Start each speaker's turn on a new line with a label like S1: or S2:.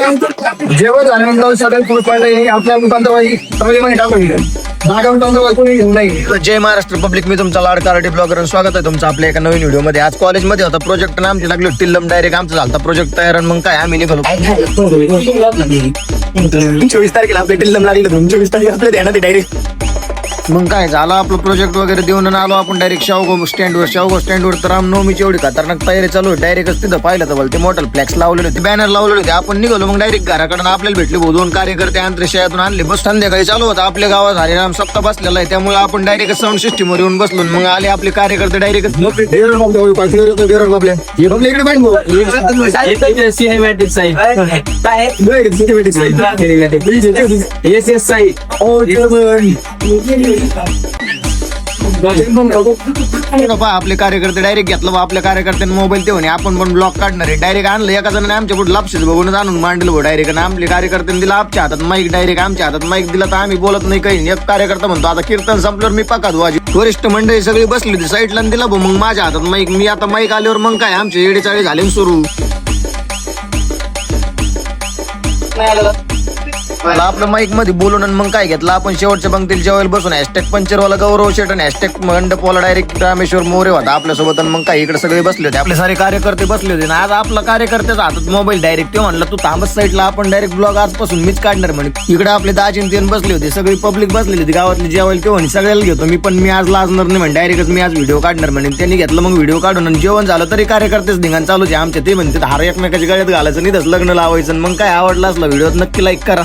S1: जेवण झाल्यानंतर सगळ्यात फूड पडलं आपल्या दुकानदार टाकून नाही.
S2: जय महाराष्ट्र पब्लिक, मी तुमचा लाडका आरटी ब्लॉगर आणि स्वागत आहे तुमचं आपल्या एका नवीन व्हिडिओ मध्ये. आज कॉलेजमध्ये होता प्रोजेक्ट ना, आमची लागली टिल्लम डायरेक्ट आमचा झाला प्रोजेक्ट तयार. आणि मग काय आम्ही निघालो
S1: 24 तारखेला आपल्या टिल्लम लागले. 24 तारीख आपल्या ध्यानात डायरेक्ट.
S2: मग काय झालं आपलं प्रोजेक्ट वगैरे देऊन आणि आलो आपण डायरेक्ट शावगो स्टँडवर. तर रामनवमीची एवढी खतरनाक तयारी चालू आहे. डायरेक्ट तिथं पाहिलं तर ते मोठल फ्लॅक्स लावलेले होते, बॅनर लावलेले होते. आपण निघालो मग डायरेक्ट घराकडून. आपल्याला भेटले 2 कार्यकर्ते आंतरशयातून आणले. बस संध्याकाळी चालू होता आपल्या गावात हरिनाम सप्ताह बसलेला आहे, त्यामुळे आपण डायरेक्ट साऊंड सिस्टीमवर येऊन बसलो. मग आले आपले कार्यकर्ते डायरेक्ट आपले कार्यकर्ते डायरेक्ट घेतलं. आपल्या कार्यकर्त्यांनी मोबाईल तेव्हा आपण पण ब्लॉक काढणार आहे. डायरेक्ट आणलं एका जणांनी आमच्या पुढे लापशीच बघून आणून मांडलं डायरेक्ट. आपल्या कार्यकर्त्यांनी दिला आमच्या हातात माईक, डायरेक्ट आमच्या हातात माईक दिला तर आम्ही बोलत नाही काही. एक कार्यकर्ता म्हणतो आता कीर्तन संपल्यावर मी पकात वाजी. वरिष्ठ मंडळी सगळी बसली होती साईडला दिला मग माझ्या हातात माईक. मी आता माईक आल्यावर मग काय आमचे 40 झाले सुरू. आपलं माईक मध्ये बोलून मग काय घेतलं आपण शेवटच्या पंक्तीला जेवायला बसून हॅशटॅग पंचरवाला गौरव शेट आणि हॅशटॅग मंडपवाला डायरेक्ट रामेश्वर मोरे होता आपल्यासोबत. आणि मग काय इकडे सगळे बसले होते, आपले सारे कार्यकर्ते बसले होते. आज आपला कार्यकर्त्याचा हातात मोबाईल डायरेक्ट. ते म्हणलं तू थांबच साईडला, आपण डायरेक्ट ब्लॉग आजपासून मीच काढणार म्हणे. इकडे आपले दाजीन तेन बसले होते, सगळी पब्लिक बसलेली होती गावातली जेवायला. ते म्हणे सगळ्याला घेतो मी आज लाजणार नाही म्हणे, डायरेक्टच मी आज व्हिडिओ काढणार म्हणे. त्यांनी घेतलं मग व्हिडिओ काढून आणि जेवण झालं तरी कार्यकर्तेच धिंगाण चालूच आहे आमच्या. ते म्हणते हार एकमेकाच्या गळ्यात घालायचं, निधच लग्न लावायचं. मग काय आवडला असला व्हिडिओ नक्की लाईक करा.